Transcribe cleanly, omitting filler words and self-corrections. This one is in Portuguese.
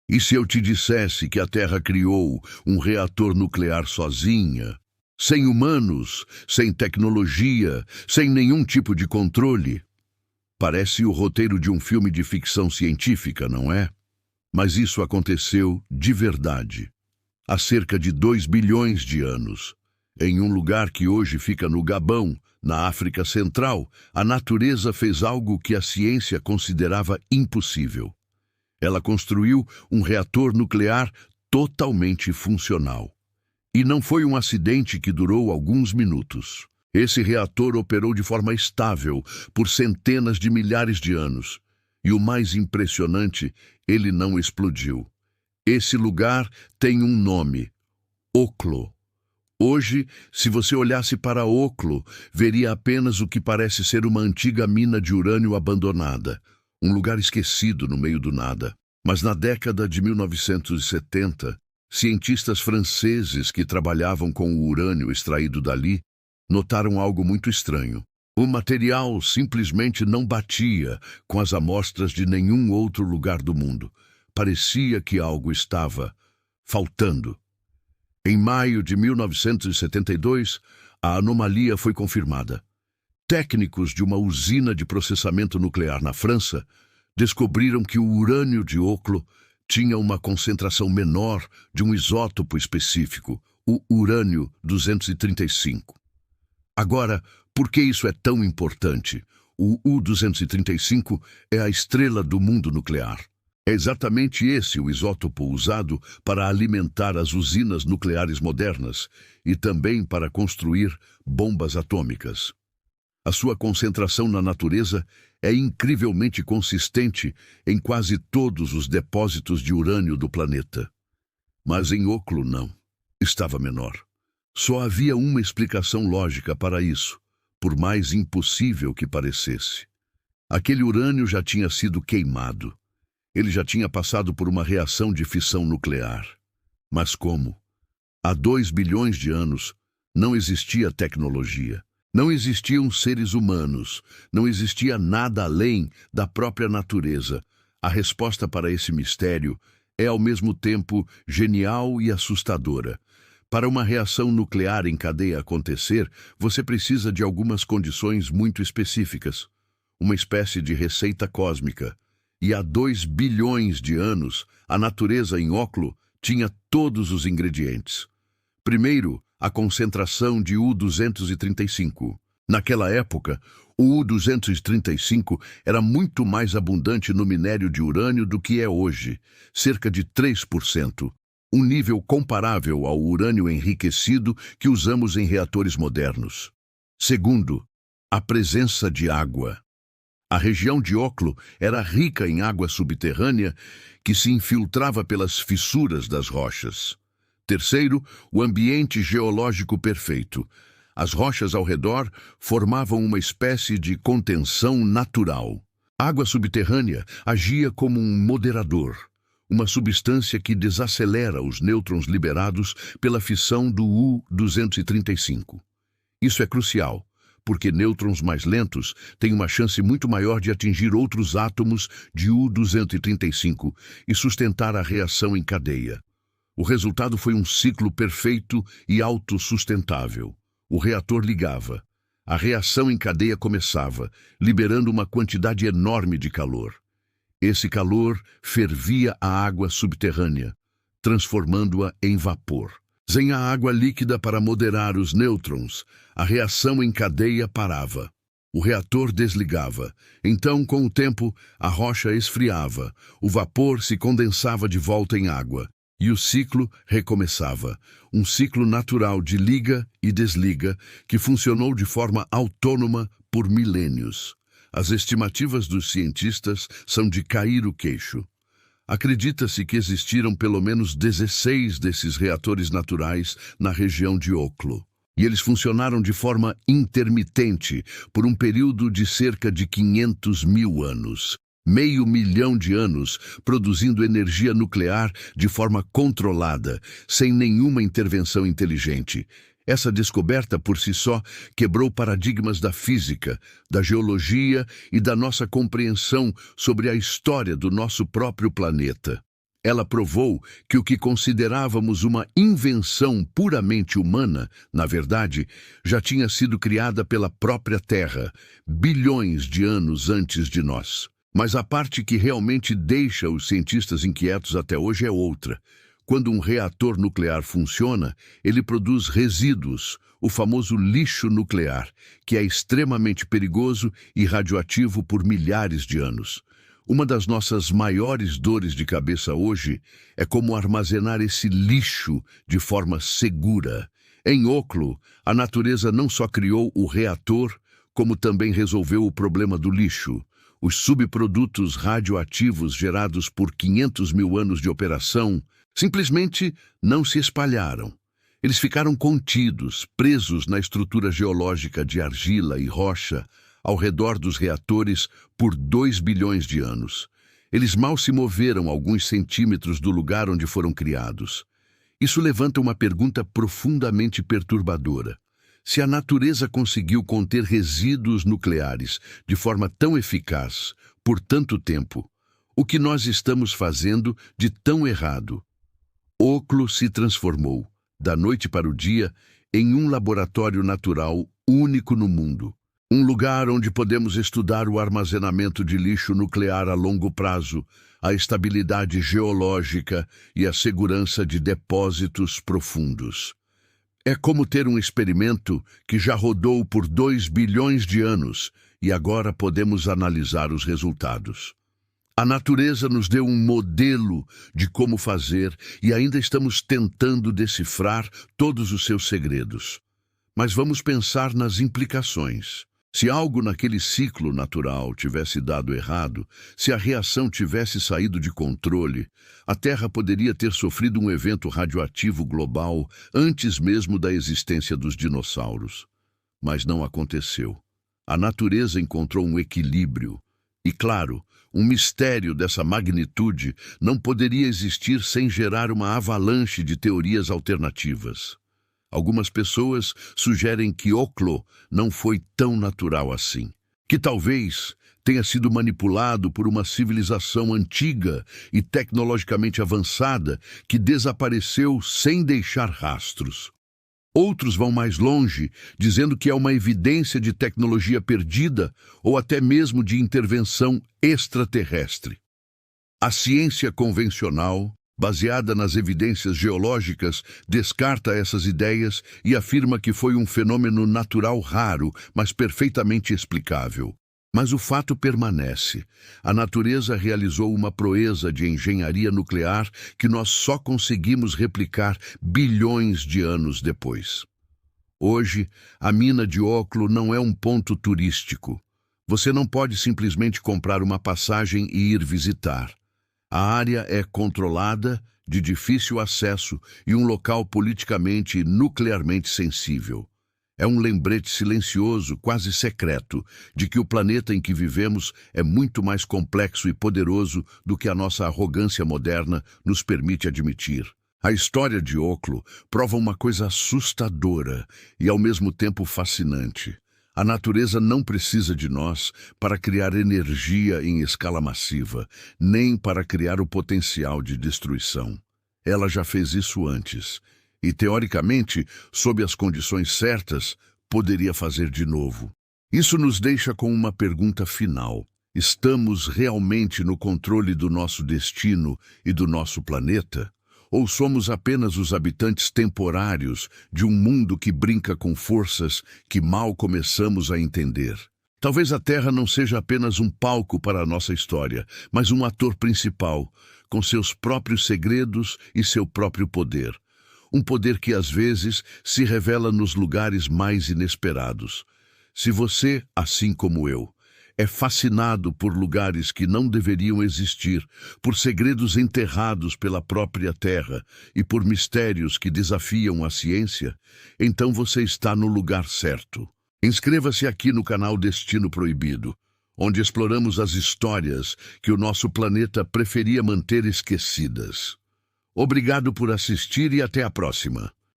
E se eu te dissesse que a Terra criou um reator nuclear sozinha, sem humanos, sem tecnologia, sem nenhum tipo de controle? Parece o roteiro de um filme de ficção científica, não é? Mas isso aconteceu de verdade, há cerca de 2 bilhões de anos. Em um lugar que hoje fica no Gabão, na África Central, a natureza fez algo que a ciência considerava impossível. Ela construiu um reator nuclear totalmente funcional. E não foi um acidente que durou alguns minutos. Esse reator operou de forma estável por centenas de milhares de anos. E o mais impressionante, ele não explodiu. Esse lugar tem um nome: Oklo. Hoje, se você olhasse para Oklo, veria apenas o que parece ser uma antiga mina de urânio abandonada, um lugar esquecido no meio do nada. Mas na década de 1970, cientistas franceses que trabalhavam com o urânio extraído dali notaram algo muito estranho. O material simplesmente não batia com as amostras de nenhum outro lugar do mundo. Parecia que algo estava faltando. Em maio de 1972, a anomalia foi confirmada. Técnicos de uma usina de processamento nuclear na França descobriram que o urânio de Oklo tinha uma concentração menor de um isótopo específico, o urânio 235. Agora, por que isso é tão importante? O U-235 é a estrela do mundo nuclear. É exatamente esse o isótopo usado para alimentar as usinas nucleares modernas e também para construir bombas atômicas. A sua concentração na natureza é incrivelmente consistente em quase todos os depósitos de urânio do planeta. Mas em Oklo não. Estava menor. Só havia uma explicação lógica para isso, por mais impossível que parecesse. Aquele urânio já tinha sido queimado. Ele já tinha passado por uma reação de fissão nuclear. Mas como? Há 2 bilhões de anos não existia tecnologia. Não existiam seres humanos. Não existia nada além da própria natureza. A resposta para esse mistério é ao mesmo tempo genial e assustadora. Para uma reação nuclear em cadeia acontecer, você precisa de algumas condições muito específicas. Uma espécie de receita cósmica. E há 2 bilhões de anos, a natureza em Oklo tinha todos os ingredientes. Primeiro, a concentração de U-235. Naquela época, o U-235 era muito mais abundante no minério de urânio do que é hoje, cerca de 3%, um nível comparável ao urânio enriquecido que usamos em reatores modernos. Segundo, a presença de água. A região de Oklo era rica em água subterrânea que se infiltrava pelas fissuras das rochas. Terceiro, o ambiente geológico perfeito. As rochas ao redor formavam uma espécie de contenção natural. A água subterrânea agia como um moderador, uma substância que desacelera os nêutrons liberados pela fissão do U-235. Isso é crucial, porque nêutrons mais lentos têm uma chance muito maior de atingir outros átomos de U-235 e sustentar a reação em cadeia. O resultado foi um ciclo perfeito e autossustentável. O reator ligava. A reação em cadeia começava, liberando uma quantidade enorme de calor. Esse calor fervia a água subterrânea, transformando-a em vapor. Sem a água líquida para moderar os nêutrons, a reação em cadeia parava. O reator desligava. Então, com o tempo, a rocha esfriava, o vapor se condensava de volta em água, e o ciclo recomeçava. Um ciclo natural de liga e desliga que funcionou de forma autônoma por milênios. As estimativas dos cientistas são de cair o queixo. Acredita-se que existiram pelo menos 16 desses reatores naturais na região de Oklo. E eles funcionaram de forma intermitente por um período de cerca de 500 mil anos. 500 mil de anos produzindo energia nuclear de forma controlada, sem nenhuma intervenção inteligente. Essa descoberta por si só quebrou paradigmas da física, da geologia e da nossa compreensão sobre a história do nosso próprio planeta. Ela provou que o que considerávamos uma invenção puramente humana, na verdade, já tinha sido criada pela própria Terra, bilhões de anos antes de nós. Mas a parte que realmente deixa os cientistas inquietos até hoje é outra. Quando um reator nuclear funciona, ele produz resíduos, o famoso lixo nuclear, que é extremamente perigoso e radioativo por milhares de anos. Uma das nossas maiores dores de cabeça hoje é como armazenar esse lixo de forma segura. Em Oklo, a natureza não só criou o reator, como também resolveu o problema do lixo. Os subprodutos radioativos gerados por 500 mil anos de operação simplesmente não se espalharam. Eles ficaram contidos, presos na estrutura geológica de argila e rocha, ao redor dos reatores por 2 bilhões de anos. Eles mal se moveram alguns centímetros do lugar onde foram criados. Isso levanta uma pergunta profundamente perturbadora. Se a natureza conseguiu conter resíduos nucleares de forma tão eficaz por tanto tempo, o que nós estamos fazendo de tão errado? Oklo se transformou, da noite para o dia, em um laboratório natural único no mundo. Um lugar onde podemos estudar o armazenamento de lixo nuclear a longo prazo, a estabilidade geológica e a segurança de depósitos profundos. É como ter um experimento que já rodou por 2 bilhões de anos e agora podemos analisar os resultados. A natureza nos deu um modelo de como fazer e ainda estamos tentando decifrar todos os seus segredos. Mas vamos pensar nas implicações. Se algo naquele ciclo natural tivesse dado errado, se a reação tivesse saído de controle, a Terra poderia ter sofrido um evento radioativo global antes mesmo da existência dos dinossauros. Mas não aconteceu. A natureza encontrou um equilíbrio. E, claro, um mistério dessa magnitude não poderia existir sem gerar uma avalanche de teorias alternativas. Algumas pessoas sugerem que Oklo não foi tão natural assim, que talvez tenha sido manipulado por uma civilização antiga e tecnologicamente avançada que desapareceu sem deixar rastros. Outros vão mais longe, dizendo que é uma evidência de tecnologia perdida ou até mesmo de intervenção extraterrestre. A ciência convencional, baseada nas evidências geológicas, descarta essas ideias e afirma que foi um fenômeno natural raro, mas perfeitamente explicável. Mas o fato permanece. A natureza realizou uma proeza de engenharia nuclear que nós só conseguimos replicar bilhões de anos depois. Hoje, a mina de Oklo não é um ponto turístico. Você não pode simplesmente comprar uma passagem e ir visitar. A área é controlada, de difícil acesso e um local politicamente e nuclearmente sensível. É um lembrete silencioso, quase secreto, de que o planeta em que vivemos é muito mais complexo e poderoso do que a nossa arrogância moderna nos permite admitir. A história de Oklo prova uma coisa assustadora e ao mesmo tempo fascinante. A natureza não precisa de nós para criar energia em escala massiva, nem para criar o potencial de destruição. Ela já fez isso antes. E, teoricamente, sob as condições certas, poderia fazer de novo. Isso nos deixa com uma pergunta final. Estamos realmente no controle do nosso destino e do nosso planeta? Ou somos apenas os habitantes temporários de um mundo que brinca com forças que mal começamos a entender? Talvez a Terra não seja apenas um palco para a nossa história, mas um ator principal, com seus próprios segredos e seu próprio poder. Um poder que, às vezes, se revela nos lugares mais inesperados. Se você, assim como eu, é fascinado por lugares que não deveriam existir, por segredos enterrados pela própria Terra e por mistérios que desafiam a ciência, então você está no lugar certo. Inscreva-se aqui no canal Destino Proibido, onde exploramos as histórias que o nosso planeta preferia manter esquecidas. Obrigado por assistir e até a próxima.